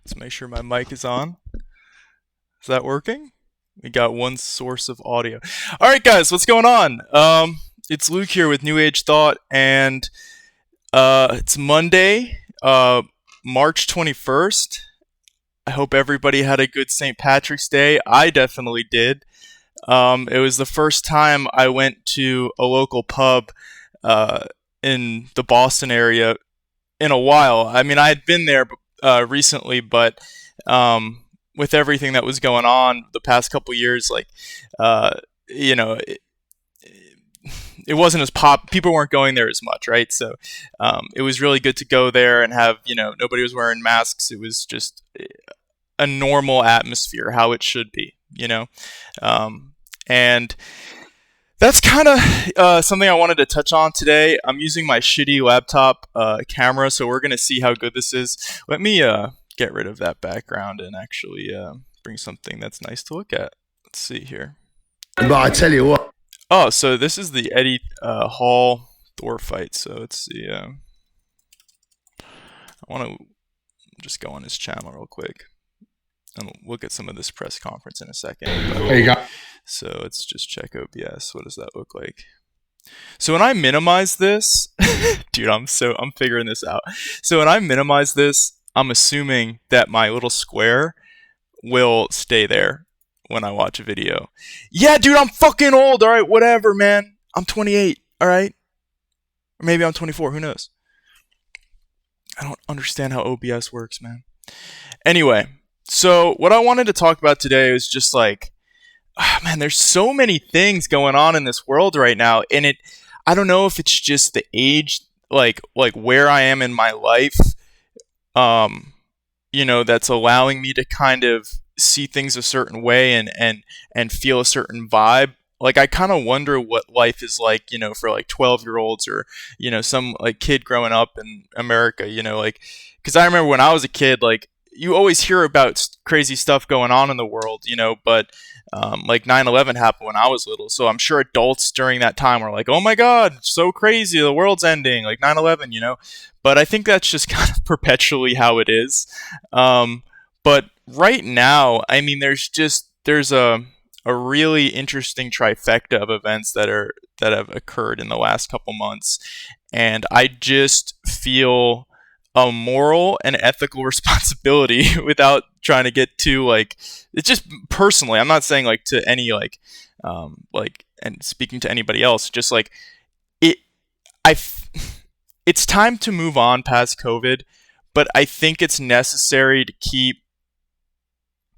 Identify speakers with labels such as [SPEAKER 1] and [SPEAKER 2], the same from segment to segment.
[SPEAKER 1] Let's make sure my mic is on. Is that working? We got one source of audio. All right, guys, what's going on? It's Luke here with New Age Thought, and it's Monday, March 21st. I hope everybody had a good St. Patrick's Day. I definitely did. It was the first time I went to a local pub in the Boston area in a while. I mean, I had been there recently, but with everything that was going on the past couple years, like, you know, it wasn't as people weren't going there as much, right? So it was really good to go there and have, nobody was wearing masks. It was just a normal atmosphere, how it should be, and that's kind of something I wanted to touch on today. I'm using my shitty laptop camera, so we're going to see how good this is. Let me get rid of that background and actually bring something that's nice to look at. Let's see here.
[SPEAKER 2] But I tell you what.
[SPEAKER 1] Oh, so this is the Eddie Hall Thor fight. So let's see. I want to just go on his channel real quick and look at some of this press conference in a second.
[SPEAKER 2] There you go.
[SPEAKER 1] So let's just check OBS. What does that look like? So when I minimize this, dude, I'm figuring this out. So when I minimize this, I'm assuming that my little square will stay there when I watch a video. Yeah, dude, I'm fucking old. All right, whatever, man. I'm 28. All right, or maybe I'm 24. Who knows? I don't understand how OBS works, man. Anyway, so what I wanted to talk about today is just like, man, there's so many things going on in this world right now, and I don't know if it's just the age, like where I am in my life, that's allowing me to kind of see things a certain way and feel a certain vibe. Like, I kind of wonder what life is like, for like 12-year-olds or, some like kid growing up in America, like, because I remember when I was a kid, like, you always hear about crazy stuff going on in the world, but like 9/11 happened when I was little. So I'm sure adults during that time were like, oh my God, it's so crazy. The world's ending, like 9/11, But I think that's just kind of perpetually how it is. But right now, I mean, there's a really interesting trifecta of events that have occurred in the last couple months. And I just feel a moral and ethical responsibility without trying to get too, like, it's just personally, I'm not saying like to any and speaking to anybody else, just like it's time to move on past COVID, but I think it's necessary to keep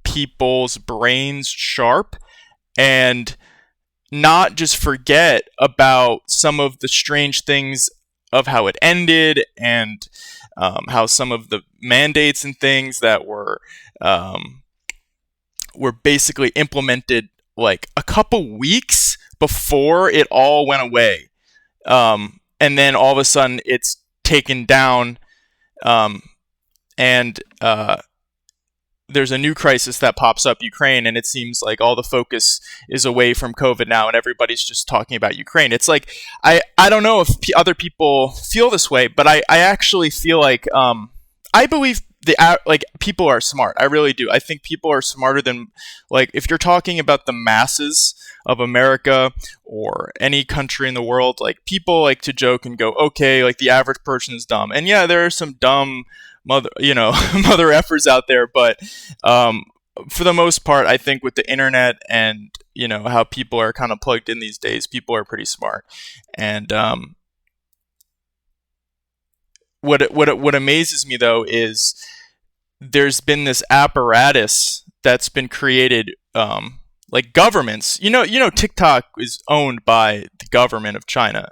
[SPEAKER 1] people's brains sharp and not just forget about some of the strange things of how it ended and how some of the mandates and things that were basically implemented like a couple weeks before it all went away, and then all of a sudden it's taken down, and there's a new crisis that pops up, Ukraine, and it seems like all the focus is away from COVID now, and everybody's just talking about Ukraine. It's like, I don't know if other people feel this way, but I actually feel like, I believe people are smart. I really do. I think people are smarter than, like, if you're talking about the masses of America or any country in the world, like, people like to joke and go, okay, like, the average person is dumb. And yeah, there are some dumb mother effers out there, but for the most part, I think with the internet and how people are kind of plugged in these days, people are pretty smart. And what amazes me though is there's been this apparatus that's been created, like governments. TikTok is owned by the government of China,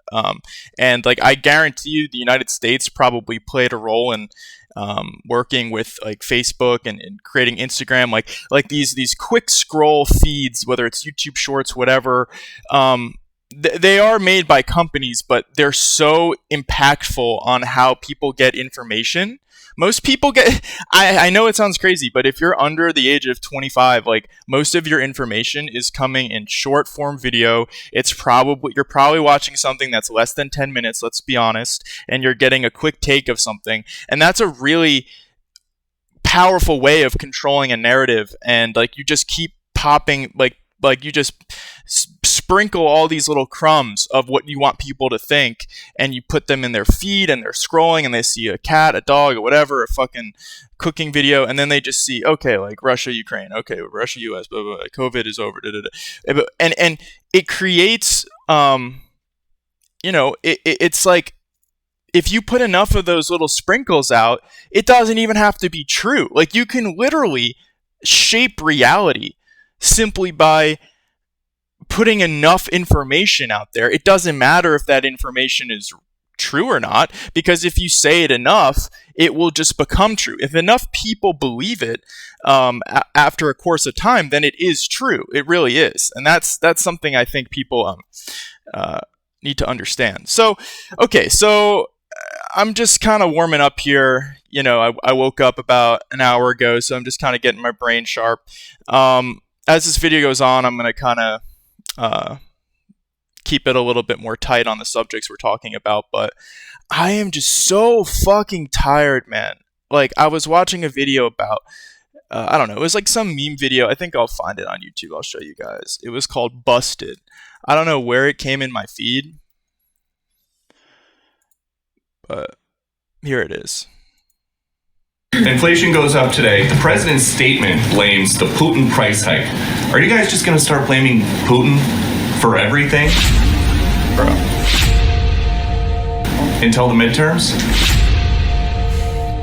[SPEAKER 1] and like, I guarantee you, the United States probably played a role in working with like Facebook and creating Instagram, like these quick scroll feeds, whether it's YouTube Shorts, whatever. They are made by companies, but they're so impactful on how people get information. Most people get, I know it sounds crazy, but if you're under the age of 25, like, most of your information is coming in short form video. You're probably watching something that's less than 10 minutes, let's be honest, and you're getting a quick take of something. And that's a really powerful way of controlling a narrative, and like you just keep popping like you just sprinkle all these little crumbs of what you want people to think, and you put them in their feed, and they're scrolling and they see a cat, a dog, or whatever, a fucking cooking video, and then they just see, okay, like Russia, Ukraine, okay, Russia, US, blah, blah, blah, COVID is over, da, da, da. And it creates it's like, if you put enough of those little sprinkles out, it doesn't even have to be true. Like, you can literally shape reality simply by putting enough information out there. It doesn't matter if that information is true or not, because if you say it enough, it will just become true. If enough people believe it after a course of time, then it is true. It really is. And that's something I think people need to understand. So, okay, so I'm just kind of warming up here. You know, I woke up about an hour ago, so I'm just kind of getting my brain sharp. As this video goes on, I'm going to kind of keep it a little bit more tight on the subjects we're talking about, but I am just so fucking tired, man. Like, I was watching a video about, I don't know, it was like some meme video. I think I'll find it on YouTube. I'll show you guys. It was called Busted. I don't know where it came in my feed, but here it is.
[SPEAKER 3] Inflation goes up today. The president's statement blames the Putin price hike. Are you guys just going to start blaming Putin for everything? Bro. Until the midterms?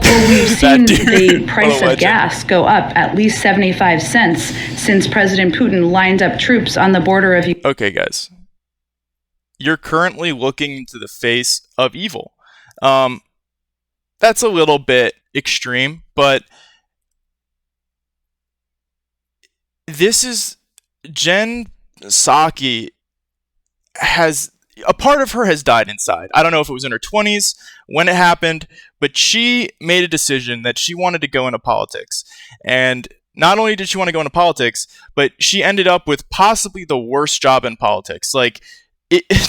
[SPEAKER 4] Well, we've seen the price of gas go up at least 75 cents since President Putin lined up troops on the border of Ukraine.
[SPEAKER 1] Okay, guys. You're currently looking into the face of evil. That's a little bit extreme, but this is Jen Psaki has a part of her has died inside. I don't know if it was in her 20s when it happened, but she made a decision that she wanted to go into politics. And not only did she want to go into politics, but she ended up with possibly the worst job in politics. Like,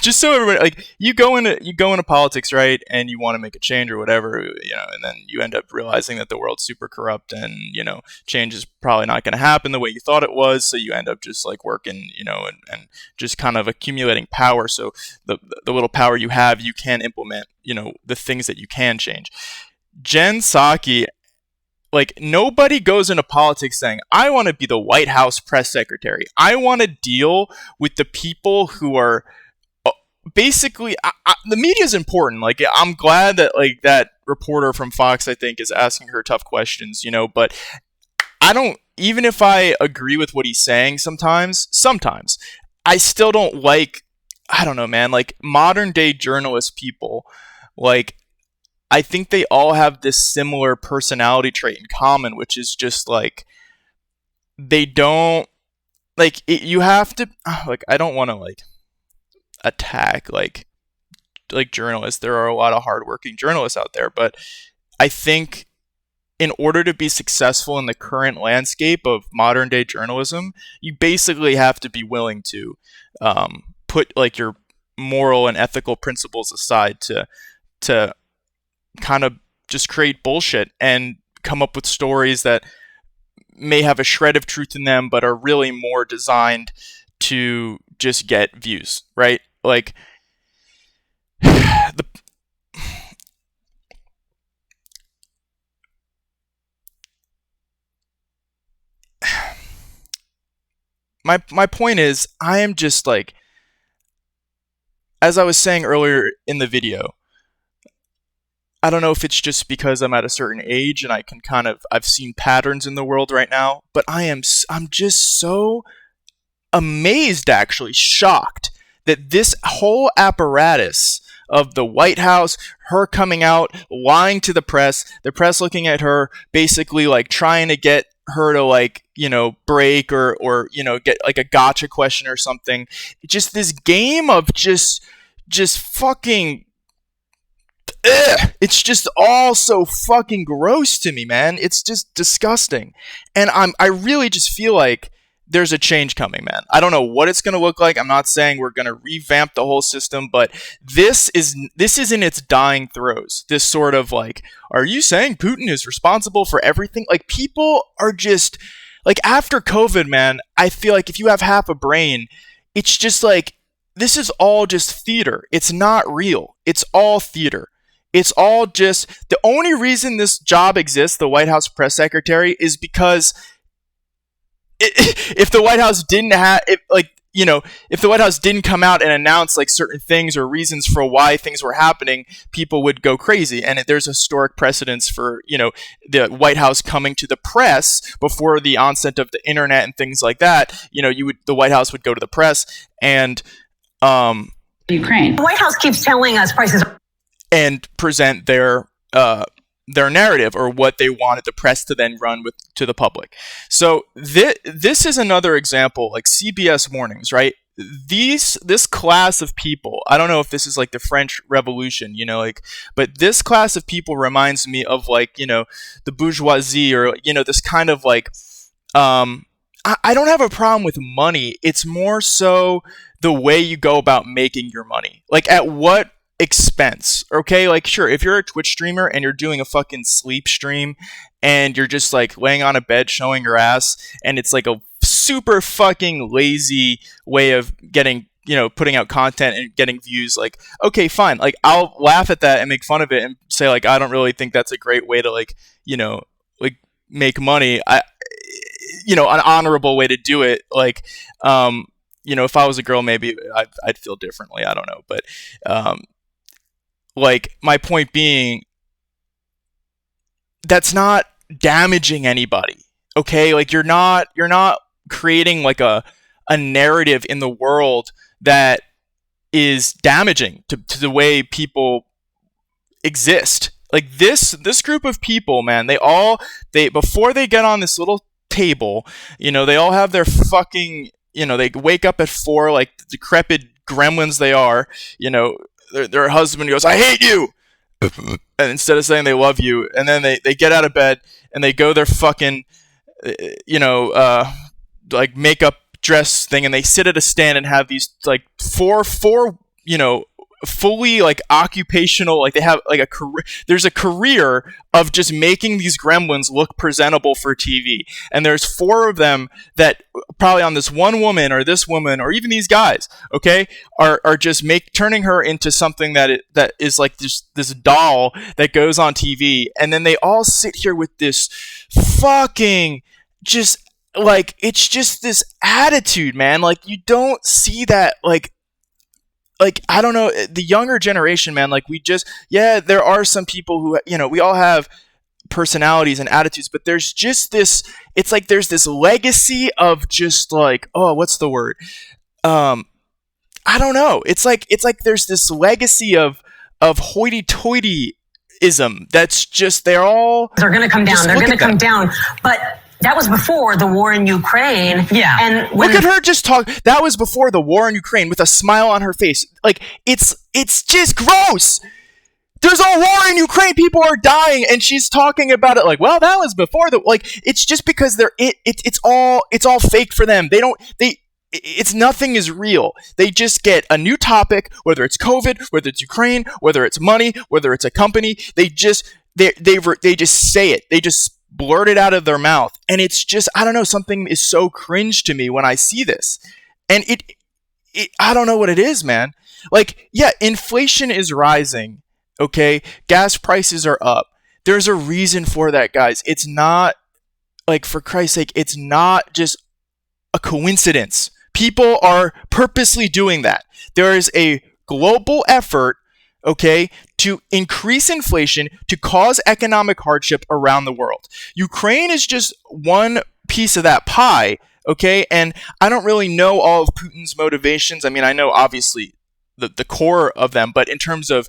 [SPEAKER 1] just so everybody, like, you go into politics, right, and you want to make a change or whatever, you know, and then you end up realizing that the world's super corrupt, and, you know, change is probably not going to happen the way you thought it was, so you end up just like working, you know, and just kind of accumulating power. So the little power you have, you can implement, you know, the things that you can change. Jen Psaki, like, nobody goes into politics saying, I want to be the White House press secretary. I want to deal with the people who are basically, the media is important. Like, I'm glad that, like, that reporter from Fox, I think, is asking her tough questions, you know, but I don't, even if I agree with what he's saying sometimes, I still don't like, I don't know, man, like, modern day journalist people, like, I think they all have this similar personality trait in common, which is just, like, they don't, like, you have to, like, I don't want to, like, attack like journalists. There are a lot of hardworking journalists out there, but I think in order to be successful in the current landscape of modern day journalism, you basically have to be willing to put like your moral and ethical principles aside to kind of just create bullshit and come up with stories that may have a shred of truth in them, but are really more designed to just get views, right? Like, my point is, I am just like, as I was saying earlier in the video, I don't know if it's just because I'm at a certain age and I can kind of, I've seen patterns in the world right now, but I'm just so amazed, actually shocked, that this whole apparatus of the White House, her coming out, lying to the press looking at her, basically like trying to get her to, like, you know, break or you know, get like a gotcha question or something. Just this game of just fucking, it's just all so fucking gross to me, man. It's just disgusting. And I really just feel like there's a change coming, man. I don't know what it's going to look like. I'm not saying we're going to revamp the whole system, but this is in its dying throes. This sort of like, are you saying Putin is responsible for everything? Like, people are just like, after COVID, man, I feel like if you have half a brain, it's just like, this is all just theater. It's not real. It's all theater. It's all just, the only reason this job exists, the White House press secretary, is because if the White House didn't have, if the White House didn't come out and announce like certain things or reasons for why things were happening, people would go crazy. And there's historic precedents for, the White House coming to the press before the onset of the internet and things like that. The White House would go to the press and
[SPEAKER 4] Ukraine.
[SPEAKER 5] The White House keeps telling us prices
[SPEAKER 1] and present their narrative, or what they wanted the press to then run with to the public. So this is another example, like CBS mornings, right? This class of people, I don't know if this is like the French Revolution, but this class of people reminds me of like, the bourgeoisie, or, this kind of like, I don't have a problem with money. It's more so the way you go about making your money. Like, at what expense? Okay, like, sure, if you're a Twitch streamer and you're doing a fucking sleep stream and you're just like laying on a bed showing your ass, and it's like a super fucking lazy way of getting, putting out content and getting views, like, okay, fine, like, I'll laugh at that and make fun of it and say like, I don't really think that's a great way to like make money. An honorable way to do it. Like, if I was a girl, maybe I'd feel differently. I don't know, but like, my point being, that's not damaging anybody. Okay, like, you're not creating like a narrative in the world that is damaging to the way people exist. Like, this group of people, man, they before they get on this little table, they all have their fucking, they wake up at 4 like decrepit gremlins they are, their husband goes, I hate you, and instead of saying they love you, and then they get out of bed and they go their fucking like makeup dress thing, and they sit at a stand and have these like four fully like occupational, like, they have like a career. There's a career of just making these gremlins look presentable for TV, and there's 4 of them that probably on this one woman or this woman or even these guys, okay, are just turning her into something that is like this doll that goes on TV, and then they all sit here with this fucking just like, it's just this attitude, man. Like, you don't see that, like, I don't know, the younger generation, man, like, there are some people who, we all have personalities and attitudes, but there's just this, it's like there's this legacy of just like, oh, what's the word? I don't know. It's like there's this legacy of hoity-toity-ism that's just, they're going
[SPEAKER 5] to come down. They're going to come down. But that was before the war in Ukraine. Yeah. And
[SPEAKER 1] look at her just talk. That was before the war in Ukraine with a smile on her face. Like, it's just gross. There's a war in Ukraine. People are dying, and she's talking about it like, well, that was before the, like, it's just because it's all fake for them. It's nothing is real. They just get a new topic, whether it's COVID, whether it's Ukraine, whether it's money, whether it's a company. They just say it. They just blurt it out of their mouth, and it's just, I don't know, something is so cringe to me when I see this, and it I don't know what it is, man. Like, yeah, inflation is rising, okay, gas prices are up. There's a reason for that, guys. It's not, like, for Christ's sake, it's not just a coincidence. People are purposely doing that. There is a global effort, okay, to increase inflation, to cause economic hardship around the world. Ukraine is just one piece of that pie, okay? And I don't really know all of Putin's motivations. I mean, I know obviously the core of them, but in terms of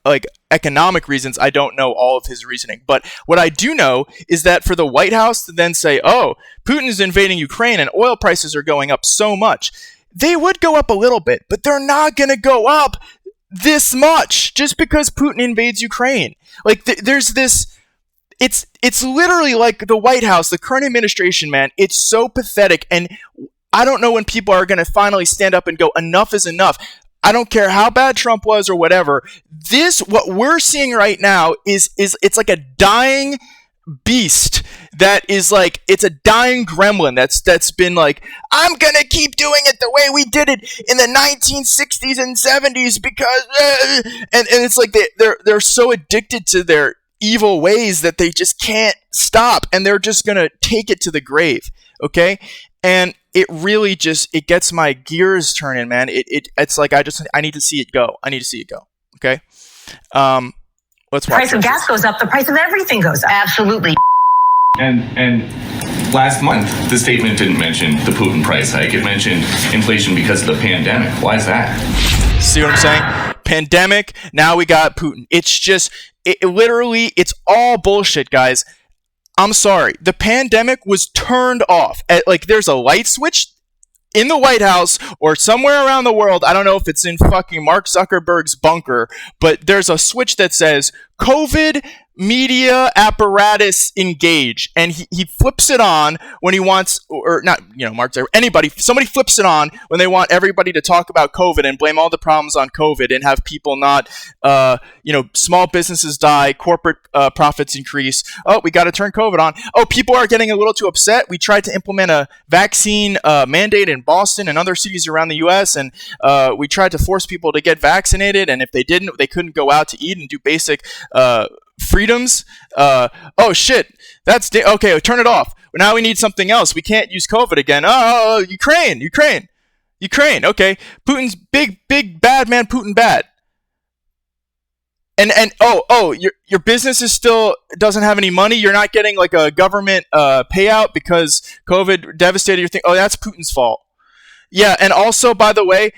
[SPEAKER 1] like economic reasons, I don't know all of his reasoning. But what I do know is that for the White House to then say, oh, Putin is invading Ukraine and oil prices are going up so much, they would go up a little bit, but they're not going to go up this much just because Putin invades Ukraine. Like, there's this, it's literally like the White House, the current administration, man. It's so pathetic, and I don't know when people are going to finally stand up and go, enough is enough. I don't care how bad Trump was or whatever. What we're seeing right now is it's like a dying beast that is like, it's a dying gremlin that's been like, I'm gonna keep doing it the way we did it in the 1960s and 70s because and it's like they're so addicted to their evil ways that they just can't stop, and they're just gonna take it to the grave. Okay, and it really just, it gets my gears turning, man. It's like I need to see it go. Okay, let's watch.
[SPEAKER 5] The price of gas goes up. The price of everything goes up. Absolutely.
[SPEAKER 3] And last month, the statement didn't mention the Putin price hike. It mentioned inflation because of the pandemic. Why is that?
[SPEAKER 1] See what I'm saying? Pandemic, now we got Putin. It's just, it literally, it's all bullshit, guys. I'm sorry. The pandemic was turned off. Like, there's a light switch in the White House or somewhere around the world. I don't know if it's in fucking Mark Zuckerberg's bunker, but there's a switch that says COVID media apparatus engage, and he flips it on when he wants, or not, Mark Zuckerberg, anybody, somebody flips it on when they want everybody to talk about COVID and blame all the problems on COVID and have people not, small businesses die, corporate profits increase. Oh, we got to turn COVID on. Oh, people are getting a little too upset. We tried to implement a vaccine mandate in Boston and other cities around the U.S., and we tried to force people to get vaccinated, and if they didn't, they couldn't go out to eat and do basic freedoms. Oh shit, okay, turn it off. Now we need something else. We can't use COVID again. Oh, Ukraine. Okay, Putin's big bad man. Putin bad. And your business is still doesn't have any money. You're not getting like a government payout because COVID devastated your thing. Oh, that's Putin's fault. Yeah, and also, by the way,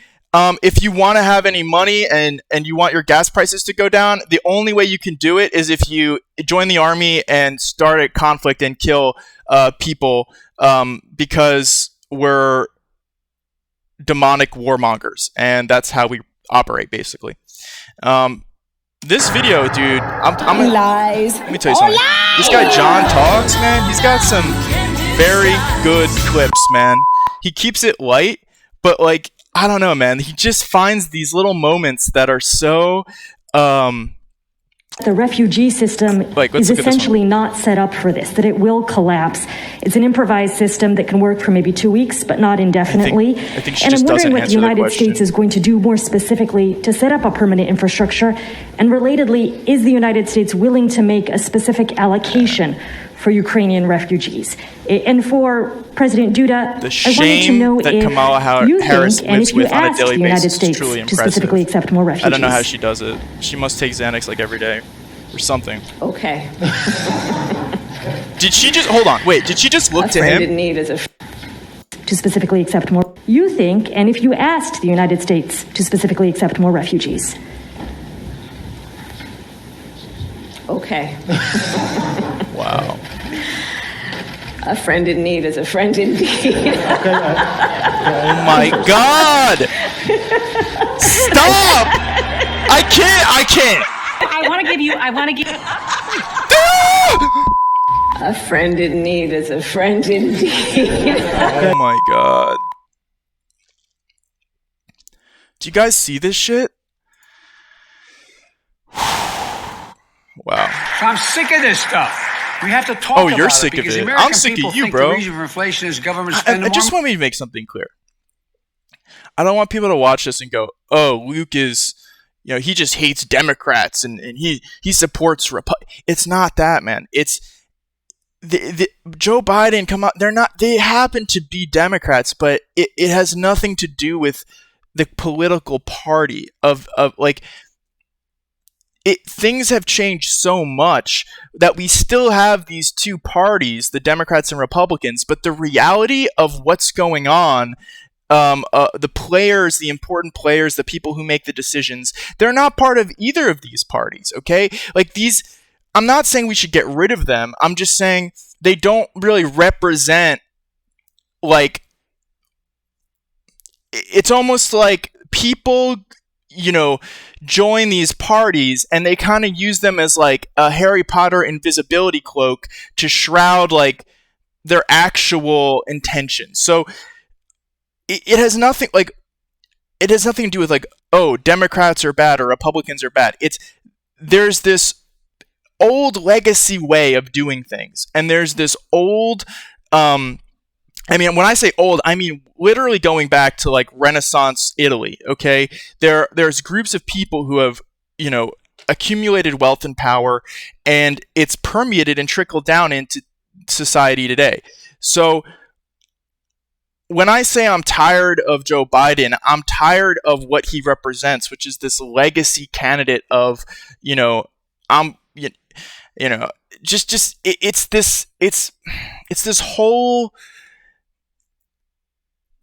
[SPEAKER 1] if you want to have any money and you want your gas prices to go down, the only way you can do it is if you join the army and start a conflict and kill people, because we're demonic warmongers, and that's how we operate, basically. This video, dude, I'm lies. Let me tell you something. Lies! This guy John Talks, man, he's got some very good clips, man. He keeps it light, but like, I don't know, man. He just finds these little moments that are so
[SPEAKER 6] the refugee system is essentially not set up for this, that it will collapse. It's an improvised system that can work for maybe 2 weeks, but not indefinitely.
[SPEAKER 1] I think she
[SPEAKER 6] and
[SPEAKER 1] just
[SPEAKER 6] I'm wondering
[SPEAKER 1] doesn't
[SPEAKER 6] what the
[SPEAKER 1] answer
[SPEAKER 6] United States is going to do more specifically to set up a permanent infrastructure. And relatedly, is the United States willing to make a specific allocation for Ukrainian refugees? And for President Duda, I wanted to know if you think, and if you asked the United States to specifically accept more refugees.
[SPEAKER 1] I don't know how she does it. She must take Xanax like every day or something.
[SPEAKER 6] Okay.
[SPEAKER 1] Did she just, hold on, wait, did she just look to him?
[SPEAKER 6] To specifically accept more. You think, and if you asked the United States to specifically accept more refugees. Okay.
[SPEAKER 1] Wow.
[SPEAKER 6] A friend in need is a friend indeed.
[SPEAKER 1] Oh my God! Stop! I can't.
[SPEAKER 4] I want to give
[SPEAKER 6] A friend in need is a friend indeed.
[SPEAKER 1] Oh my God. Do you guys see this shit? Wow.
[SPEAKER 7] So I'm sick of this stuff. We have to talk about it.
[SPEAKER 1] Oh, you're sick of it. I'm sick of you, bro.
[SPEAKER 7] The reason for inflation is government spending.
[SPEAKER 1] I just want me to make something clear. I don't want people to watch this and go, "Oh, Luke is, he just hates Democrats and he supports It's not that, man. It's the Joe Biden come out. They happen to be Democrats, but it has nothing to do with the political party of like. Things have changed so much that we still have these two parties, the Democrats and Republicans, but the reality of what's going on, the players, the important players, the people who make the decisions, they're not part of either of these parties, okay? Like I'm not saying we should get rid of them. I'm just saying they don't really represent, like, it's almost like people, join these parties, and they kind of use them as like a Harry Potter invisibility cloak to shroud like their actual intentions. So it has nothing to do with like, oh, Democrats are bad or Republicans are bad. There's this old legacy way of doing things, and there's this old when I say old, I mean literally going back to like Renaissance Italy. Okay, there's groups of people who have accumulated wealth and power, and it's permeated and trickled down into society today. So when I say I'm tired of Joe Biden, I'm tired of what he represents, which is this legacy candidate of it's this whole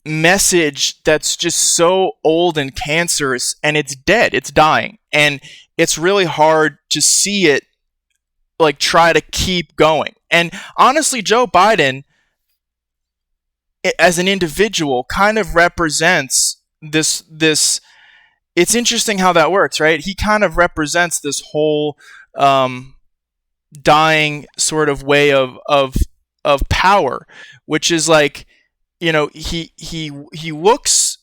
[SPEAKER 1] message that's just so old and cancerous, and it's dead, it's dying, and it's really hard to see it like try to keep going. And honestly, Joe Biden as an individual kind of represents this it's interesting how that works, right? He kind of represents this whole dying sort of way of power, which is like, he looks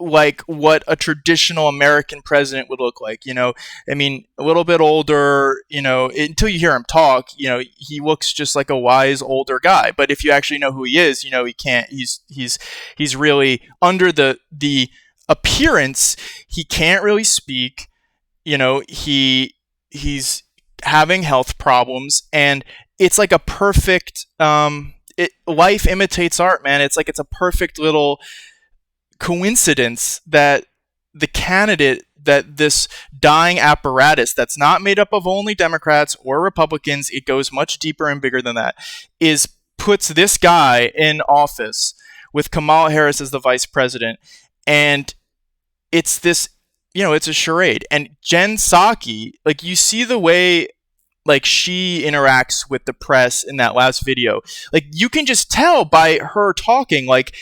[SPEAKER 1] like what a traditional American president would look like. A little bit older, until you hear him talk, he looks just like a wise older guy. But if you actually know who he is, he can't, he's really under the appearance, he can't really speak, he's having health problems, and it's like a perfect, life imitates art, man. It's like it's a perfect little coincidence that the candidate, that this dying apparatus that's not made up of only Democrats or Republicans, it goes much deeper and bigger than that, puts this guy in office with Kamala Harris as the vice president. And it's this, it's a charade. And Jen Psaki, like, you see the way like she interacts with the press in that last video. Like, you can just tell by her talking, like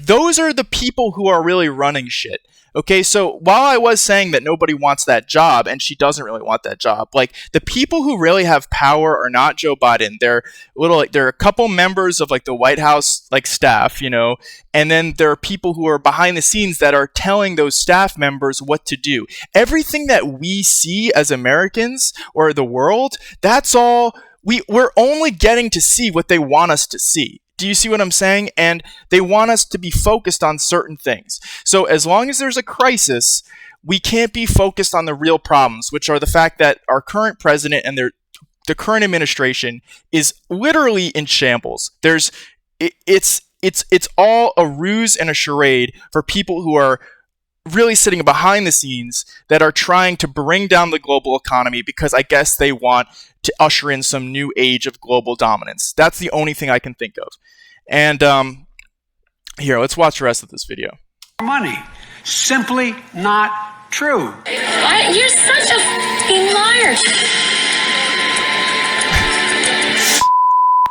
[SPEAKER 1] those are the people who are really running shit. Okay, so while I was saying that nobody wants that job, and she doesn't really want that job, like, the people who really have power are not Joe Biden. They're a couple members of like the White House like staff, and then there are people who are behind the scenes that are telling those staff members what to do. Everything that we see as Americans or the world, that's all we're only getting to see what they want us to see. Do you see what I'm saying? And they want us to be focused on certain things. So as long as there's a crisis, we can't be focused on the real problems, which are the fact that our current president and the current administration is literally in shambles. It's all a ruse and a charade for people who are really sitting behind the scenes that are trying to bring down the global economy, because I guess they want to usher in some new age of global dominance. That's the only thing I can think of. And here, let's watch the rest of this video.
[SPEAKER 7] Money. Simply not true.
[SPEAKER 8] You're such a fucking liar.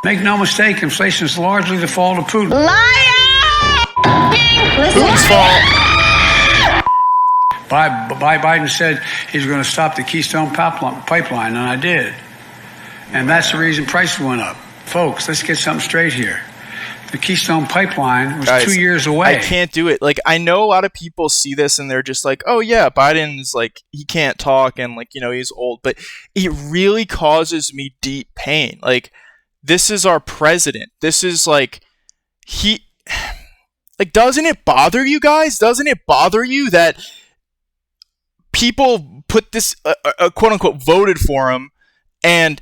[SPEAKER 7] Make no mistake, inflation is largely the fault of Putin.
[SPEAKER 8] Liar!
[SPEAKER 1] Putin's fault.
[SPEAKER 7] Biden said he's going to stop the Keystone pipeline, and I did. And that's the reason prices went up. Folks, let's get something straight here. The Keystone pipeline was 2 years away.
[SPEAKER 1] I can't do it. Like, I know a lot of people see this and they're just like, oh yeah, Biden's like, he can't talk and like, he's old. But it really causes me deep pain. Like, this is our president. This is like, doesn't it bother you guys? Doesn't it bother you that people put this, quote unquote, voted for him, and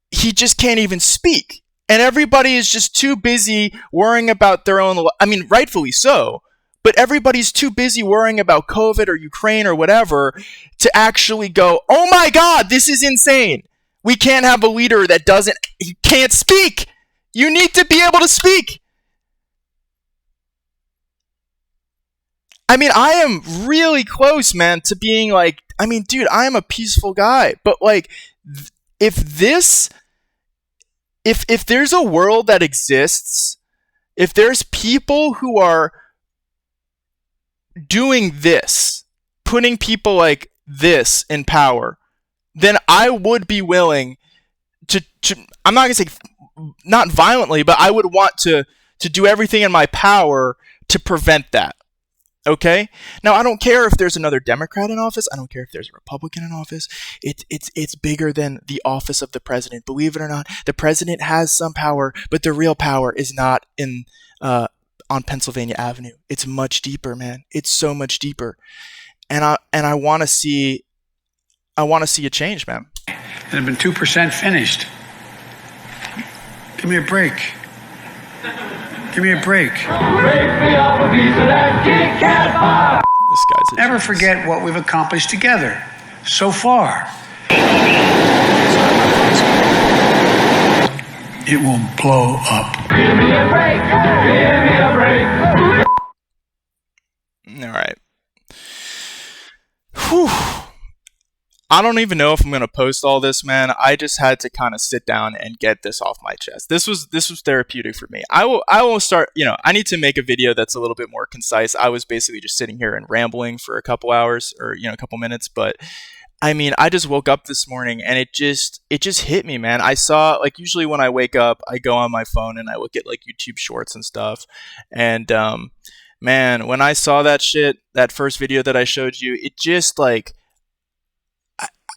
[SPEAKER 1] he just can't even speak? And everybody is just too busy worrying about their own, I mean, rightfully so, but everybody's too busy worrying about COVID or Ukraine or whatever to actually go, oh my God, this is insane. We can't have a leader that he can't speak. You need to be able to speak. I mean, I am really close, man, to being like, I mean, dude, I am a peaceful guy. But like, if there's a world that exists, if there's people who are doing this, putting people like this in power, then I would be willing to I'm not going to say not violently, but I would want to do everything in my power to prevent that. Okay? Now, I don't care if there's another Democrat in office. I don't care if there's a Republican in office. It's bigger than the office of the president. Believe it or not, the president has some power, but the real power is not in on Pennsylvania Avenue. It's much deeper, man. It's so much deeper. And I want to see a change, man.
[SPEAKER 7] It had been 2% finished. Give me a break. Give me a break.
[SPEAKER 1] This guy's
[SPEAKER 7] Never forget what we've accomplished together so far. It will blow up.
[SPEAKER 8] Give me a break. Give me a break.
[SPEAKER 1] All right. Whew. I don't even know if I'm going to post all this, man. I just had to kind of sit down and get this off my chest. This was therapeutic for me. I will start, I need to make a video that's a little bit more concise. I was basically just sitting here and rambling for a couple hours or, a couple minutes, but I mean, I just woke up this morning and it just hit me, man. I saw, like, usually when I wake up, I go on my phone and I look at like YouTube shorts and stuff. And, man, when I saw that shit, that first video that I showed you, it just like,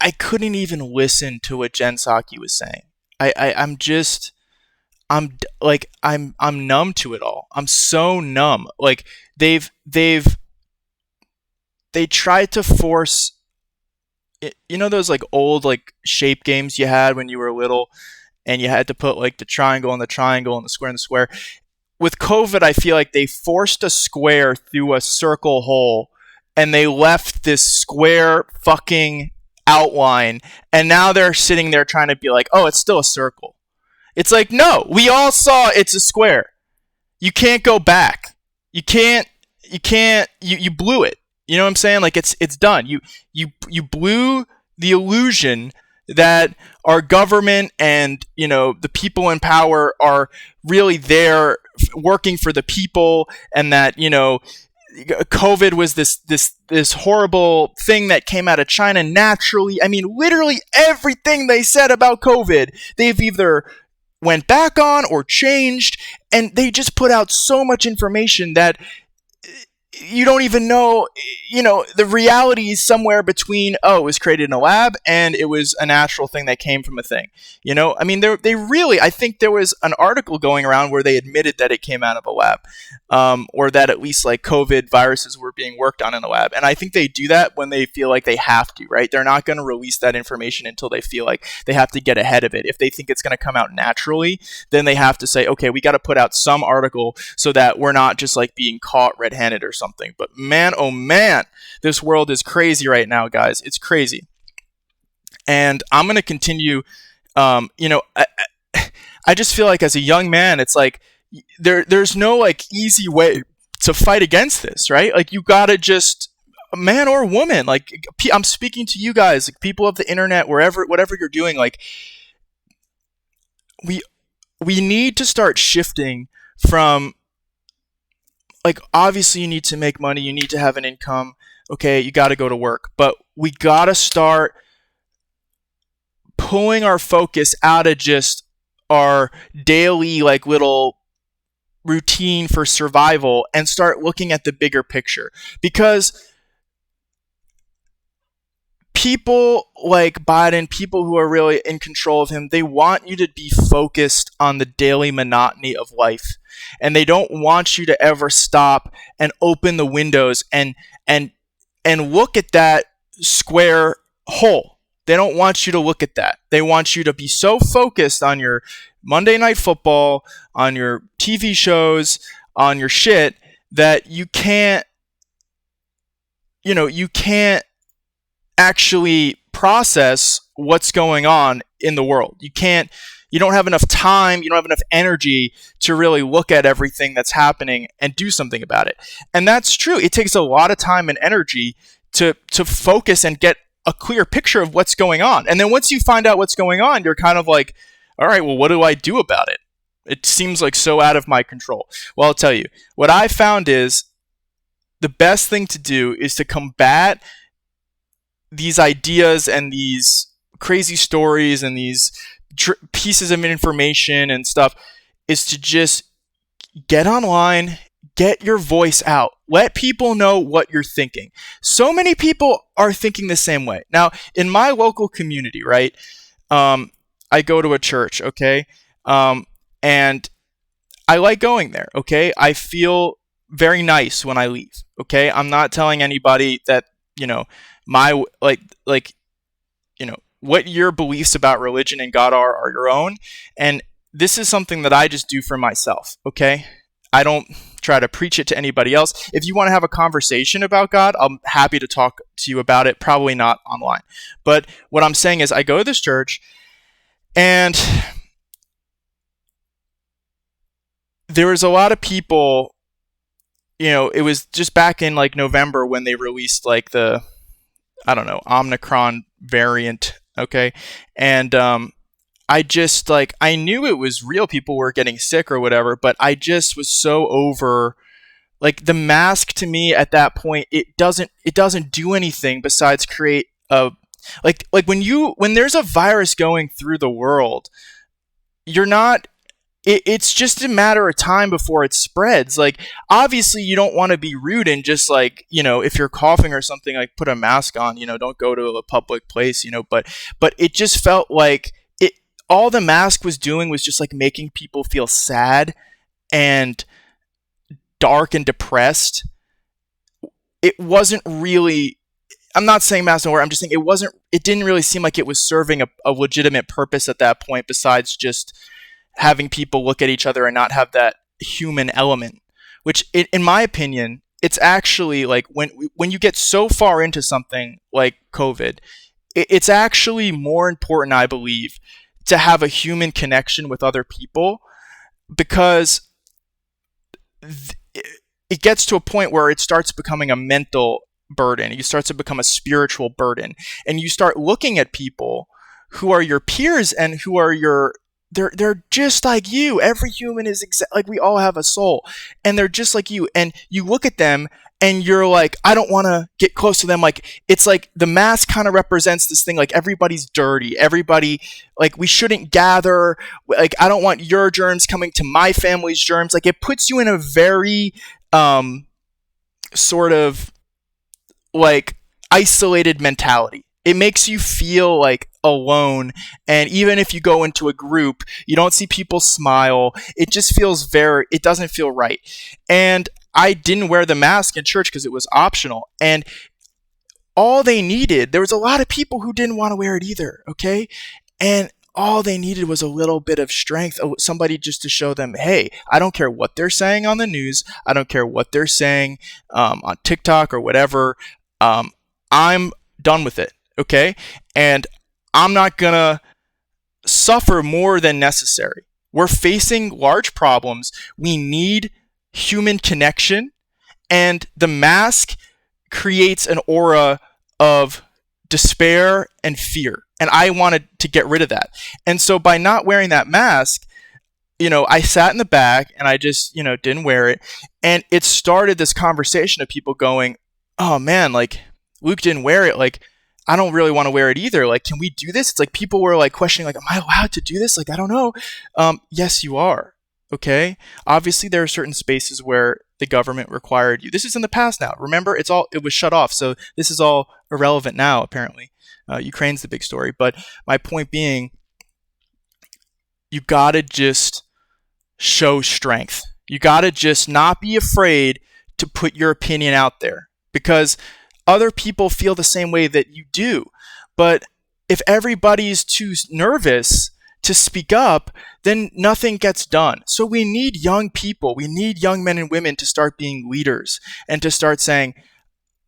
[SPEAKER 1] I couldn't even listen to what Jen Psaki was saying. I'm numb to it all. I'm so numb. Like they tried to force, those like old like shape games you had when you were little, and you had to put like the triangle and the triangle and the square and the square. With COVID, I feel like they forced a square through a circle hole, and they left this square fucking outline, and now they're sitting there trying to be like, oh, it's still a circle. It's like, no, we all saw it's a square. You can't go back. You blew it. You know what I'm saying? Like it's done. You blew the illusion that our government and, the people in power are really there working for the people, and that, COVID was this horrible thing that came out of China naturally. I mean, literally everything they said about COVID, they've either went back on or changed, and they just put out so much information that you don't even know, the reality is somewhere between, oh, it was created in a lab and it was a natural thing that came from a thing. I mean, they really, I think there was an article going around where they admitted that it came out of a lab, or that at least like COVID viruses were being worked on in a lab. And I think they do that when they feel like they have to, right? They're not going to release that information until they feel like they have to get ahead of it. If they think it's going to come out naturally, then they have to say, okay, we got to put out some article so that we're not just like being caught red-handed or something. But man, oh man, this world is crazy right now, guys. It's crazy. And I'm going to continue, I just feel like as a young man, it's like there's no like easy way to fight against this, right? Like you got to just, man or woman, like I'm speaking to you guys, like people of the internet, whatever you're doing, like we need to start shifting from, like, obviously you need to make money, you need to have an income, okay, you got to go to work, but we got to start pulling our focus out of just our daily, like, little routine for survival and start looking at the bigger picture. Because people like Biden, people who are really in control of him, they want you to be focused on the daily monotony of life. And they don't want you to ever stop and open the windows and look at that square hole. They don't want you to look at that. They want you to be so focused on your Monday Night Football, on your TV shows, on your shit, that you can't actually process what's going on in the world. You don't have enough time, you don't have enough energy to really look at everything that's happening and do something about it. And that's true. It takes a lot of time and energy to focus and get a clear picture of what's going on. And then once you find out what's going on, you're kind of like, all right, well, what do I do about it? It seems like so out of my control. Well, I'll tell you, what I found is the best thing to do is to combat these ideas and these crazy stories and these pieces of information and stuff is to just get online, get your voice out, let people know what you're thinking. So many people are thinking the same way. Now, in my local community, right, I go to a church, okay, and I like going there, okay? I feel very nice when I leave, okay? I'm not telling anybody that, my, what your beliefs about religion and God are your own. And this is something that I just do for myself, okay? I don't try to preach it to anybody else. If you want to have a conversation about God, I'm happy to talk to you about it, probably not online. But what I'm saying is I go to this church, and there was a lot of people, it was just back in like November when they released like the, I don't know, Omicron variant, okay? And I just I knew it was real, people were getting sick or whatever, but I just was so over, like, the mask to me at that point, it doesn't do anything besides create a, like when there's a virus going through the world, you're not, it's just a matter of time before it spreads. Like, obviously you don't want to be rude and just if you're coughing or something, like, put a mask on, don't go to a public place, but it just felt like all the mask was doing was just like making people feel sad and dark and depressed. It wasn't really, I'm not saying masks don't work, I'm just saying it didn't really seem like it was serving a legitimate purpose at that point, besides just having people look at each other and not have that human element, which in my opinion, it's actually like when you get so far into something like COVID, it's actually more important, I believe, to have a human connection with other people, because it gets to a point where it starts becoming a mental burden. It starts to become a spiritual burden, and you start looking at people who are your peers and who are they're just like you. Every human is like, we all have a soul, and they're just like you. And you look at them and you're like, I don't want to get close to them. Like, it's like the mask kind of represents this thing, like everybody's dirty. Everybody, like, we shouldn't gather. Like, I don't want your germs coming to my family's germs. Like, it puts you in a very sort of like isolated mentality. It makes you feel like alone, and even if you go into a group, you don't see people smile. It just feels it doesn't feel right. And I didn't wear the mask in church because it was optional, and all they needed, there was a lot of people who didn't want to wear it either, okay? And all they needed was a little bit of strength, somebody just to show them, hey, I don't care what they're saying on the news, I don't care what they're saying on TikTok or whatever, I'm done with it, okay? And I'm not gonna suffer more than necessary. We're facing large problems. We need human connection, and the mask creates an aura of despair and fear. And I wanted to get rid of that. And so by not wearing that mask, I sat in the back and I just, didn't wear it. And it started this conversation of people going, oh man, like, Luke didn't wear it. Like, I don't really want to wear it either. Like, can we do this? It's like people were like questioning, like, am I allowed to do this? Like, I don't know. Yes, you are. Okay. Obviously, there are certain spaces where the government required you. This is in the past now. Remember, it was shut off. So this is all irrelevant now, apparently. Ukraine's the big story. But my point being, you got to just show strength. You got to just not be afraid to put your opinion out there, because other people feel the same way that you do. But if everybody's too nervous to speak up, then nothing gets done. So we need young people. We need young men and women to start being leaders and to start saying,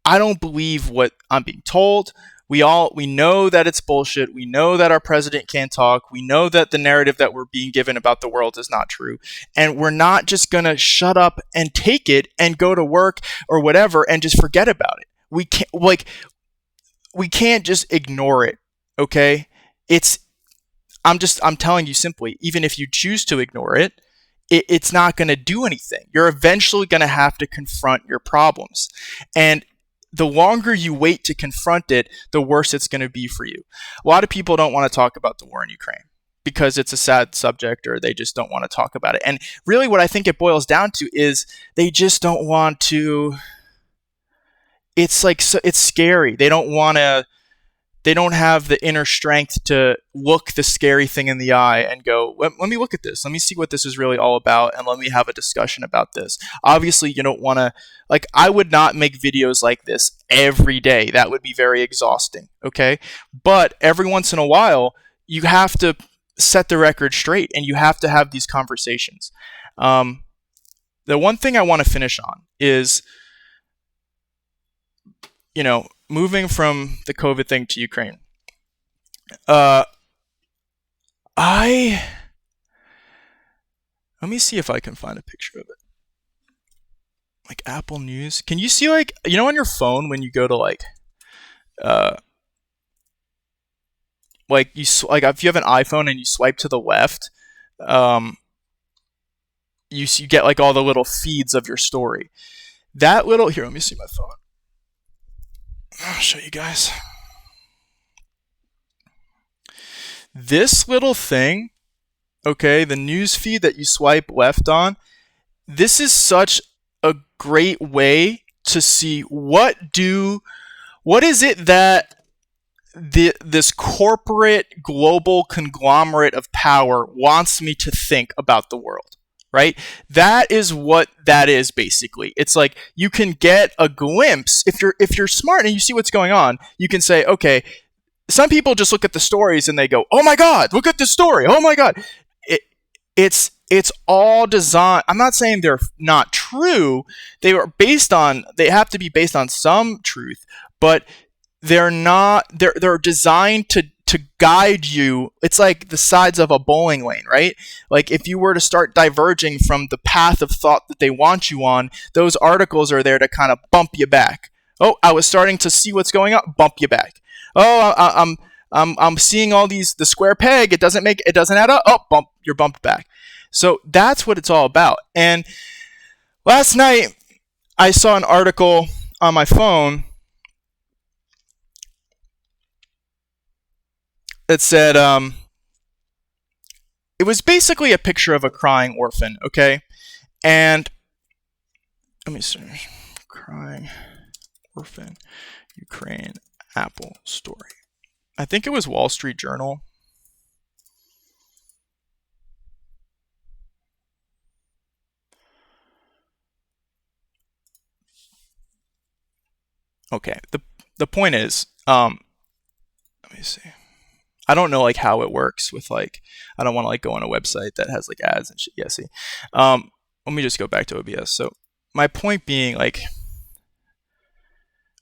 [SPEAKER 1] I don't believe what I'm being told. We know that it's bullshit. We know that our president can't talk. We know that the narrative that we're being given about the world is not true. And we're not just going to shut up and take it and go to work or whatever and just forget about it. We can't just ignore it, okay? I'm telling you simply, even if you choose to ignore it, it's not going to do anything. You're eventually going to have to confront your problems. And the longer you wait to confront it, the worse it's going to be for you. A lot of people don't want to talk about the war in Ukraine because it's a sad subject, or they just don't want to talk about it. And really what I think it boils down to is they just don't want to. It's like, so it's scary. They don't have the inner strength to look the scary thing in the eye and go, let me look at this. Let me see what this is really all about, and let me have a discussion about this. Obviously, you don't want to, like, I would not make videos like this every day. That would be very exhausting, okay? But every once in a while, you have to set the record straight, and you have to have these conversations. The one thing I want to finish on is, moving from the COVID thing to Ukraine. Let me see if I can find a picture of it. Like Apple News. Can you see, like, on your phone when you go to like if you have an iPhone and you swipe to the left, you get like all the little feeds of your story. Here, let me see my phone. I'll show you guys. This little thing, okay, the news feed that you swipe left on, this is such a great way to see what is it that this corporate global conglomerate of power wants me to think about the world, right? That is what that is, basically. It's like you can get a glimpse. If you're smart and you see what's going on, you can say, okay, some people just look at the stories and they go, oh my God, look at this story. Oh my God. It's all designed. I'm not saying they're not true. They have to be based on some truth, but they're designed to guide you. It's like the sides of a bowling lane, right? Like if you were to start diverging from the path of thought that they want you on, those articles are there to kind of bump you back. Oh, I was starting to see what's going on. Bump you back. Oh, I'm seeing all the square peg. It doesn't add up. Oh, you're bumped back. So that's what it's all about. And last night I saw an article on my phone that said, it was basically a picture of a crying orphan, okay? And let me search crying orphan Ukraine Apple story. I think it was Wall Street Journal. Okay, the point is, let me see. I don't know like how it works with like, I don't want to like go on a website that has like ads and shit. Yeah, see. Let me just go back to OBS. So my point being, like,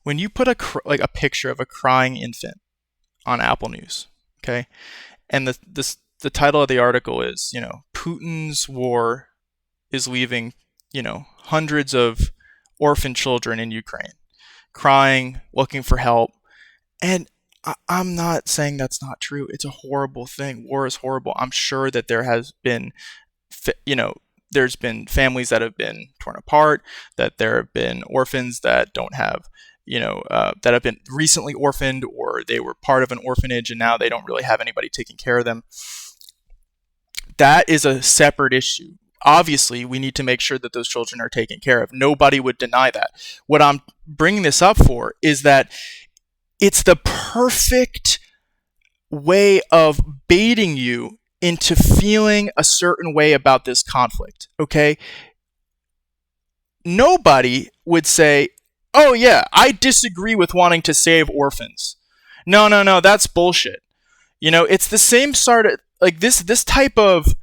[SPEAKER 1] when you put a picture of a crying infant on Apple News, okay, and the title of the article is, Putin's war is leaving, hundreds of orphan children in Ukraine crying, looking for help, and I'm not saying that's not true. It's a horrible thing. War is horrible. I'm sure that there has been, there's been families that have been torn apart, that there have been orphans that don't have, that have been recently orphaned, or they were part of an orphanage and now they don't really have anybody taking care of them. That is a separate issue. Obviously, we need to make sure that those children are taken care of. Nobody would deny that. What I'm bringing this up for is that it's the perfect way of baiting you into feeling a certain way about this conflict, okay? Nobody would say, oh yeah, I disagree with wanting to save orphans. No, that's bullshit. It's the same sort of, like, this type of,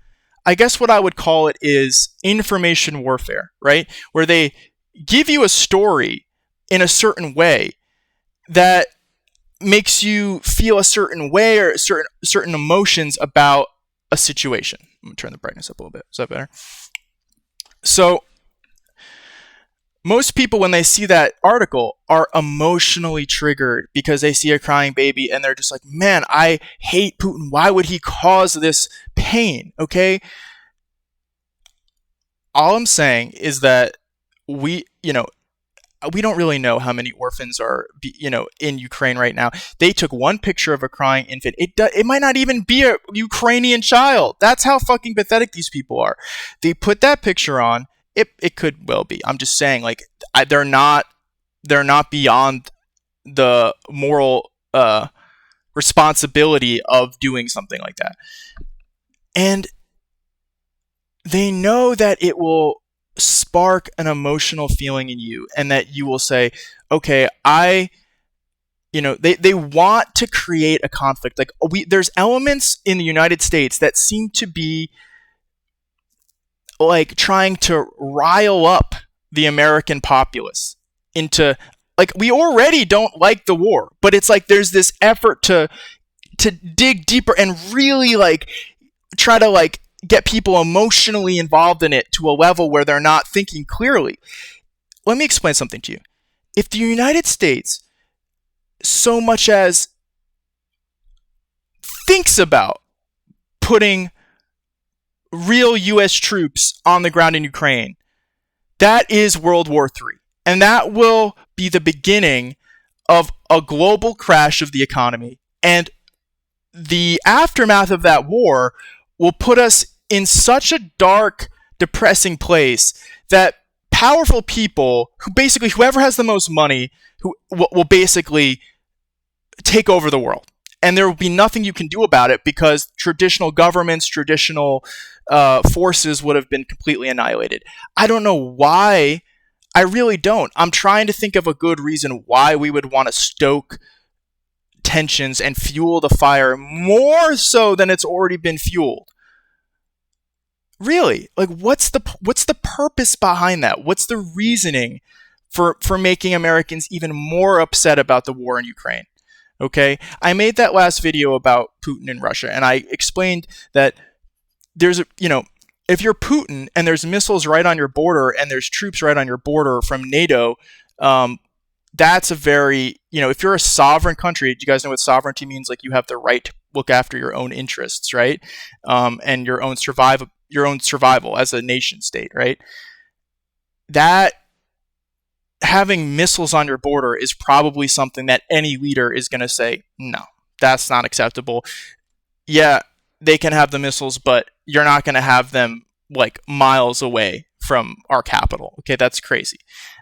[SPEAKER 1] I guess what I would call it is information warfare, right? Where they give you a story in a certain way that makes you feel a certain way or certain emotions about a situation. I'm going to turn the brightness up a little bit. Is that better? So most people, when they see that article, are emotionally triggered because they see a crying baby and they're just like, man, I hate Putin. Why would he cause this pain? Okay? all I'm saying is that we, we don't really know how many orphans are, in Ukraine right now. They took one picture of a crying infant. It might not even be a Ukrainian child. That's how fucking pathetic these people are. They put that picture on. It could well be. I'm just saying, like, they're not beyond the moral responsibility of doing something like that. And they know that it will spark an emotional feeling in you, and that you will say, okay, they want to create a conflict. Like, there's elements in the United States that seem to be like trying to rile up the American populace into, like, we already don't like the war, but it's like there's this effort to dig deeper and really like try to like get people emotionally involved in it to a level where they're not thinking clearly. Let me explain something to you. If the United States so much as thinks about putting real U.S. troops on the ground in Ukraine, that is World War III. And that will be the beginning of a global crash of the economy. And the aftermath of that war will put us in such a dark, depressing place that powerful people, whoever has the most money, who will basically take over the world. And there will be nothing you can do about it because traditional governments, traditional forces would have been completely annihilated. I don't know why. I really don't. I'm trying to think of a good reason why we would want to stoke tensions and fuel the fire more so than it's already been fueled. Really, like, what's the purpose behind that? What's the reasoning for making Americans even more upset about the war in Ukraine? Okay, I made that last video about Putin and Russia, and I explained that there's if you're Putin and there's missiles right on your border and there's troops right on your border from NATO, that's a very, if you're a sovereign country, do you guys know what sovereignty means? Like, you have the right to look after your own interests, right? And your own survival as a nation state, right? That having missiles on your border is probably something that any leader is going to say, no, that's not acceptable. Yeah, they can have the missiles, but you're not going to have them like miles away from our capital. Okay, that's crazy.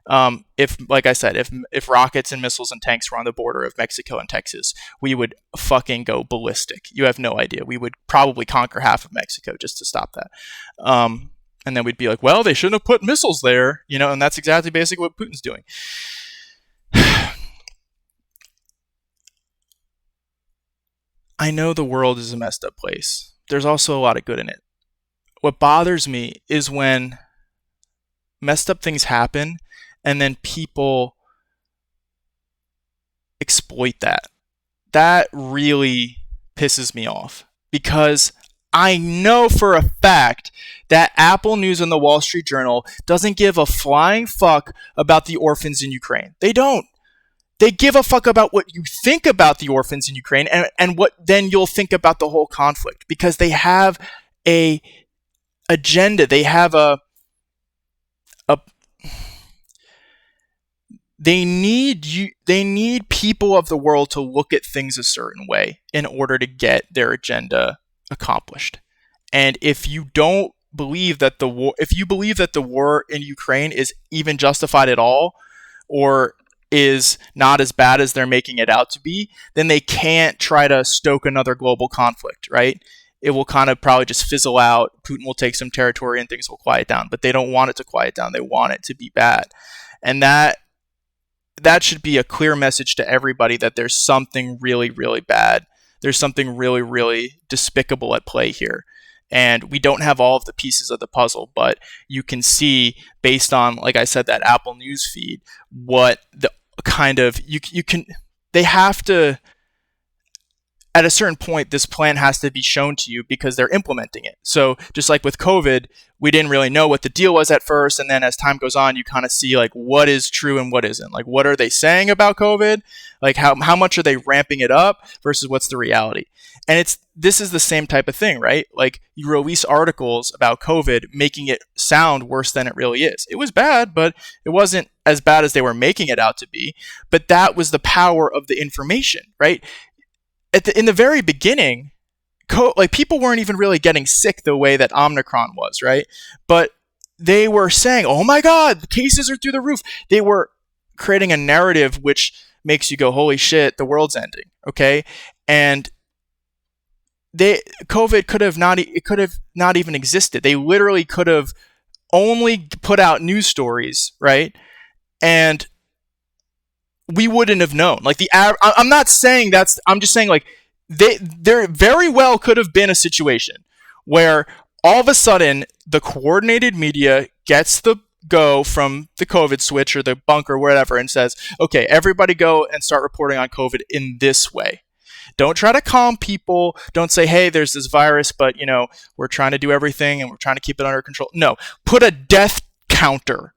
[SPEAKER 1] Like I said, if rockets and missiles and tanks were on the border of Mexico and Texas, we would fucking go ballistic. You have no idea. We would probably conquer half of Mexico just to stop that. And then we'd be like, well, they shouldn't have put missiles there, and that's exactly basically what Putin's doing. I know the world is a messed up place. There's also a lot of good in it. What bothers me is when messed up things happen and then people exploit that. That really pisses me off, because I know for a fact that Apple News and the Wall Street Journal doesn't give a flying fuck about the orphans in Ukraine. They don't. They give a fuck about what you think about the orphans in Ukraine and what then you'll think about the whole conflict, because they have a agenda. They have they need people of the world to look at things a certain way in order to get their agenda accomplished. And if you don't believe that if you believe that the war in Ukraine is even justified at all, or is not as bad as they're making it out to be, then they can't try to stoke another global conflict, right? It will kind of probably just fizzle out. Putin will take some territory and things will quiet down, but they don't want it to quiet down. They want it to be bad. And that should be a clear message to everybody that there's something really, really bad. There's something really, really despicable at play here. And we don't have all of the pieces of the puzzle, but you can see, based on, like I said, that Apple News feed, what the kind of, they have to, at a certain point, this plan has to be shown to you because they're implementing it. So just like with COVID, we didn't really know what the deal was at first. And then as time goes on, you kind of see like what is true and what isn't. Like, what are they saying about COVID? Like how much are they ramping it up versus what's the reality? And this is the same type of thing, right? Like you release articles about COVID, making it sound worse than it really is. It was bad, but it wasn't as bad as they were making it out to be. But that was the power of the information, right? In the very beginning, like people weren't even really getting sick the way that Omicron was, right? But they were saying, "Oh my God, the cases are through the roof." They were creating a narrative which makes you go, "Holy shit, the world's ending." Okay, and COVID could have not even existed. They literally could have only put out news stories, right? And we wouldn't have known. Like I'm not saying I'm just saying like there very well could have been a situation where all of a sudden the coordinated media gets the go from the COVID switch or the bunker or whatever and says, okay, everybody go and start reporting on COVID in this way. Don't try to calm people. Don't say, hey, there's this virus, but we're trying to do everything and we're trying to keep it under control. No, put a death counter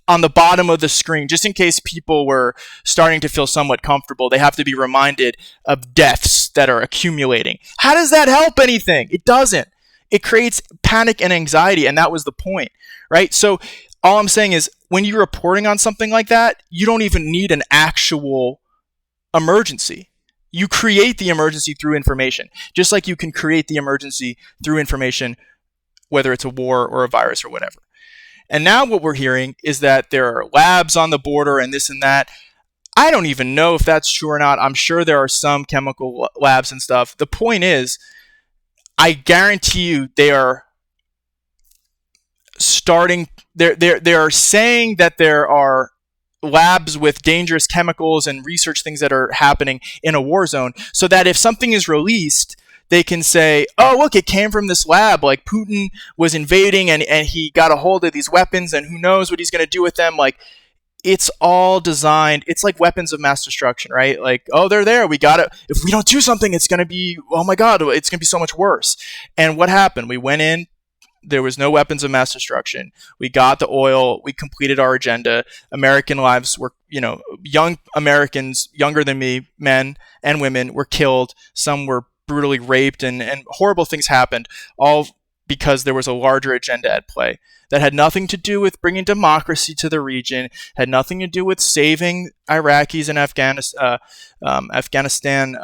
[SPEAKER 1] on the bottom of the screen, just in case people were starting to feel somewhat comfortable. They have to be reminded of deaths that are accumulating. How does that help anything? It doesn't. It creates panic and anxiety, and that was the point, right? So all I'm saying is when you're reporting on something like that, you don't even need an actual emergency. You create the emergency through information, just like you can create the emergency through information, whether it's a war or a virus or whatever. And now what we're hearing is that there are labs on the border and this and that. I don't even know if that's true or not. I'm sure there are some chemical labs and stuff. The point is, I guarantee you they are starting, they are saying that there are labs with dangerous chemicals and research things that are happening in a war zone, so that if something is released, they can say, oh, look, it came from this lab. Like Putin was invading and he got a hold of these weapons and who knows what he's going to do with them. Like it's all designed. It's like weapons of mass destruction, right? Like, oh, they're there. We got it. If we don't do something, it's going to be, oh my God, it's going to be so much worse. And what happened? We went in. There was no weapons of mass destruction. We got the oil. We completed our agenda. American lives were, young Americans, younger than me, men and women were killed. Some were brutally raped and horrible things happened, all because there was a larger agenda at play that had nothing to do with bringing democracy to the region, had nothing to do with saving Iraqis and Afghanistan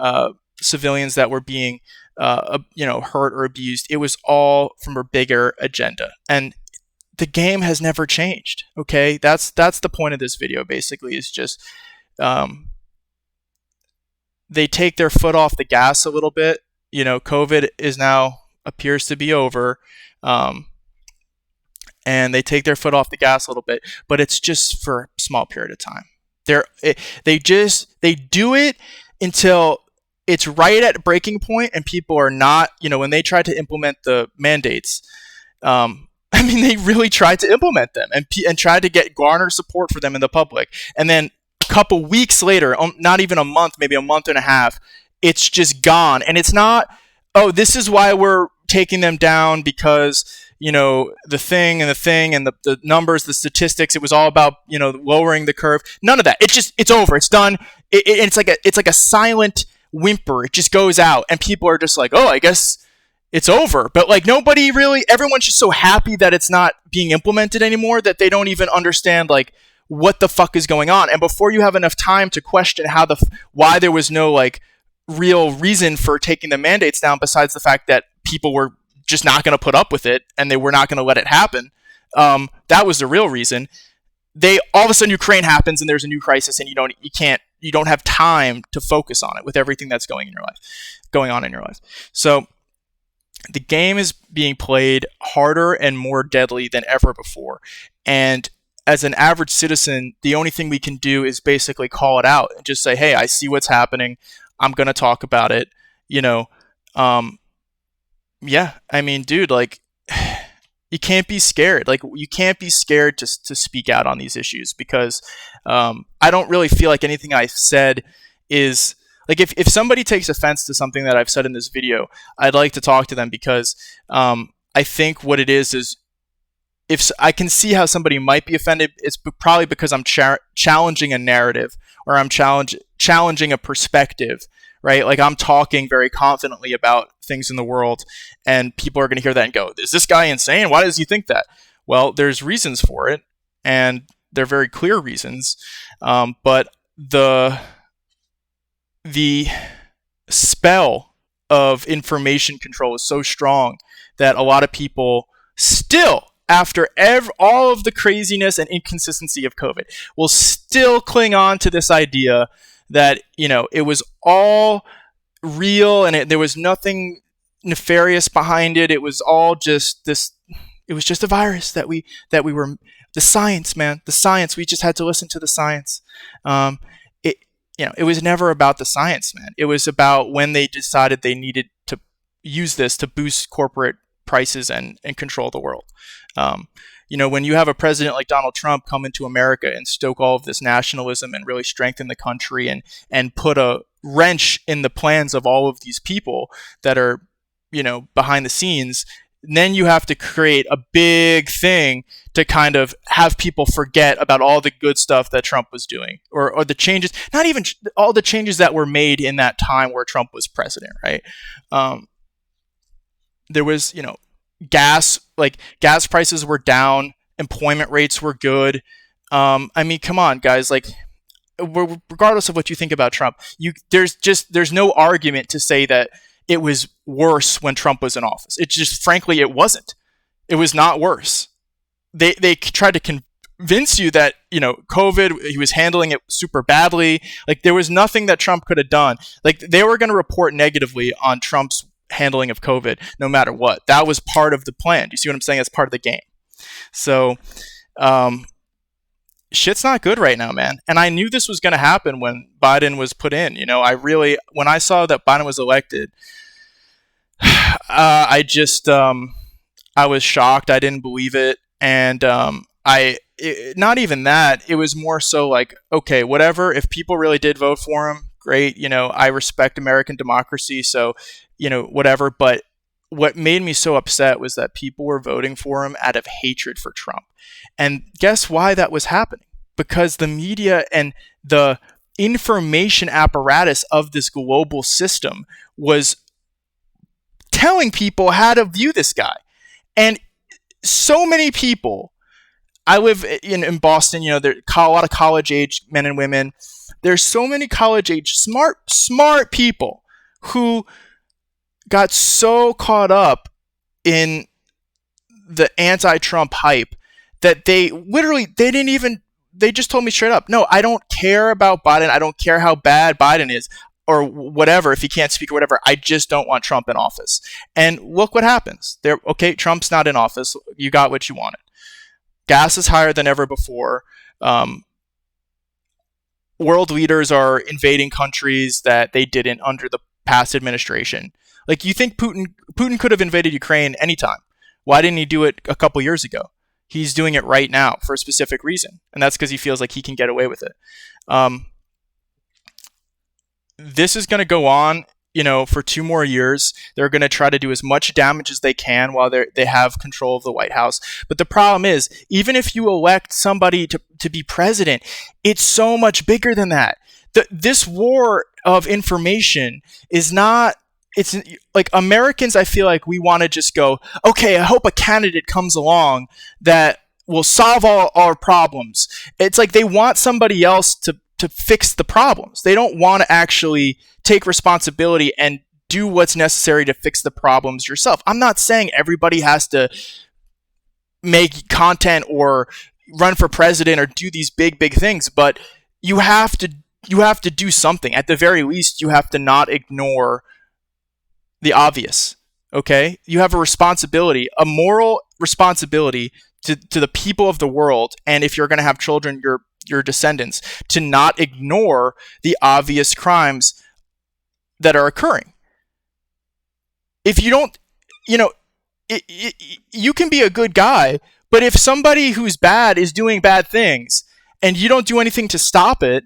[SPEAKER 1] civilians that were being hurt or abused. It was all from a bigger agenda. And the game has never changed. Okay, that's the point of this video. Basically, is just they take their foot off the gas a little bit. COVID is now appears to be over, and they take their foot off the gas a little bit, but it's just for a small period of time. They do it until it's right at breaking point, and people are not. When they try to implement the mandates, they really tried to implement them and tried to garner support for them in the public, and then couple weeks later, not even a month, maybe a month and a half, it's just gone. And it's not, oh, this is why we're taking them down because, the thing and the numbers, the statistics, it was all about, lowering the curve. None of that. It's over. It's done. It's like a silent whimper. It just goes out and people are just like, oh, I guess it's over. But like nobody really, everyone's just so happy that it's not being implemented anymore that they don't even understand like what the fuck is going on. And before you have enough time to question why there was no like real reason for taking the mandates down, besides the fact that people were just not going to put up with it and they were not going to let it happen. That was the real reason. All of a sudden Ukraine happens and there's a new crisis and you don't have time to focus on it with everything that's going on in your life. So the game is being played harder and more deadly than ever before. And as an average citizen, the only thing we can do is basically call it out and just say, hey, I see what's happening. I'm going to talk about it. Dude, like you can't be scared. Like you can't be scared to speak out on these issues because I don't really feel like anything I said is Like if somebody takes offense to something that I've said in this video, I'd like to talk to them, because I think what it is if I can see how somebody might be offended, it's probably because I'm challenging a narrative, or I'm challenging a perspective, right? Like I'm talking very confidently about things in the world, and people are going to hear that and go, is this guy insane? Why does he think that? Well, there's reasons for it, and they're very clear reasons. But the spell of information control is so strong that a lot of people still, after all of the craziness and inconsistency of COVID, will still cling on to this idea that, it was all real and there was nothing nefarious behind it. It was all just this. It was just a virus that we were. The science, man, the science. We just had to listen to the science. It was never about the science, man. It was about when they decided they needed to use this to boost corporate prices and control the world. When you have a president like Donald Trump come into America and stoke all of this nationalism and really strengthen the country and put a wrench in the plans of all of these people that are, behind the scenes, then you have to create a big thing to kind of have people forget about all the good stuff that Trump was doing, or the changes, not even all the changes that were made in that time where Trump was president, right? There was, gas prices were down, employment rates were good. Come on, guys, regardless of what you think about Trump, there's no argument to say that it was worse when Trump was in office. It just, frankly, it wasn't. It was not worse. They tried to convince you that, COVID, he was handling it super badly. Like, there was nothing that Trump could have done. Like, they were going to report negatively on Trump's handling of COVID no matter what. That was part of the plan. Do you see what I'm saying? That's part of the game. So, shit's not good right now, man. And I knew this was going to happen when Biden was put in. When I saw that Biden was elected, I was shocked. I didn't believe it. And not even that. It was more so like, okay, whatever. If people really did vote for him, great. I respect American democracy. So, whatever. But what made me so upset was that people were voting for him out of hatred for Trump. And guess why that was happening? Because the media and the information apparatus of this global system was telling people how to view this guy. And so many people, I live in Boston, there are a lot of college age men and women. There's so many college age smart people who got so caught up in the anti-Trump hype that they just told me straight up, no, I don't care about Biden. I don't care how bad Biden is or whatever, if he can't speak or whatever. I just don't want Trump in office. And look what happens. Okay, Trump's not in office. You got what you wanted. Gas is higher than ever before. World leaders are invading countries that they didn't under the past administration. Like, you think Putin could have invaded Ukraine anytime. Why didn't he do it a couple years ago? He's doing it right now for a specific reason, and that's because he feels like he can get away with it. This is going to go on, for 2 more years. They're going to try to do as much damage as they can while they have control of the White House. But the problem is, even if you elect somebody to be president, it's so much bigger than that. This war of information is not. It's like Americans, I feel like we want to just go, okay, I hope a candidate comes along that will solve all our problems. It's like they want somebody else to fix the problems. They don't want to actually take responsibility and do what's necessary to fix the problems yourself. I'm not saying everybody has to make content or run for president or do these big things, but you have to do something. At the very least, you have to not ignore the obvious, okay? You have a responsibility, a moral responsibility to the people of the world, and if you're going to have children, your descendants, to not ignore the obvious crimes that are occurring. If you don't, you can be a good guy, but if somebody who's bad is doing bad things and you don't do anything to stop it,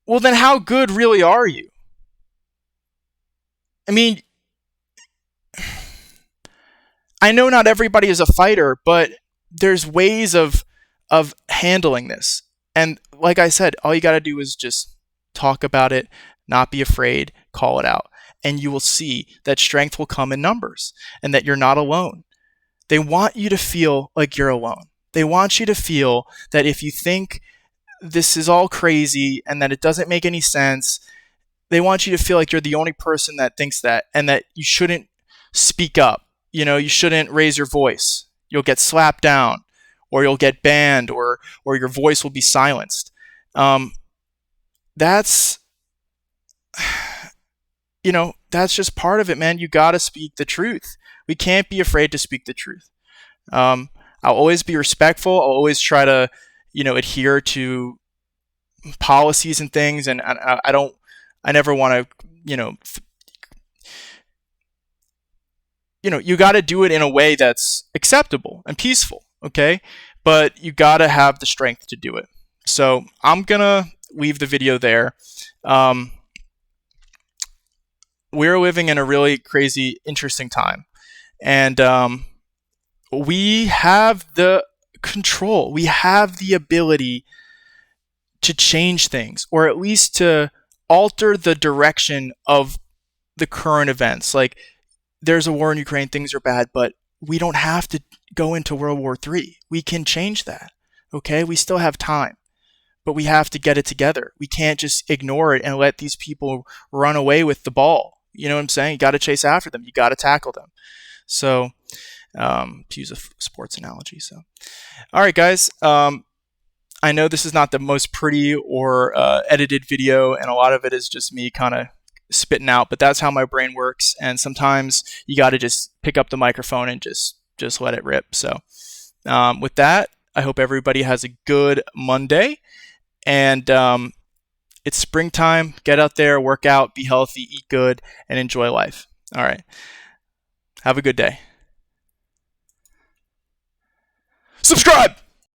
[SPEAKER 1] well, then how good really are you? I mean, I know not everybody is a fighter, but there's ways of handling this. And like I said, all you got to do is just talk about it, not be afraid, call it out. And you will see that strength will come in numbers and that you're not alone. They want you to feel like you're alone. They want you to feel that if you think this is all crazy and that it doesn't make any sense, they want you to feel like you're the only person that thinks that, and that you shouldn't speak up. You know, you shouldn't raise your voice. You'll get slapped down, or you'll get banned, or your voice will be silenced. That's that's just part of it, man. You got to speak the truth. We can't be afraid to speak the truth. I'll always be respectful. I'll always try to, adhere to policies and things. And I never want to, you got to do it in a way that's acceptable and peaceful. Okay. But you got to have the strength to do it. So I'm going to leave the video there. We're living in a really crazy, interesting time. And we have the control. We have the ability to change things, or at least to alter the direction of the current events. Like, there's a war in Ukraine, things are bad, but we don't have to go into World War III. We can change that. Okay? We still have time. But we have to get it together. We can't just ignore it and let these people run away with the ball. You know what I'm saying? You got to chase after them. You got to tackle them. So, to use a sports analogy. So, all right, guys. I know this is not the most pretty or edited video, and a lot of it is just me kind of spitting out. But that's how my brain works. And sometimes you got to just pick up the microphone and just let it rip. So, with that, I hope everybody has a good Monday. And it's springtime. Get out there, work out, be healthy, eat good, and enjoy life. All right. Have a good day. Subscribe!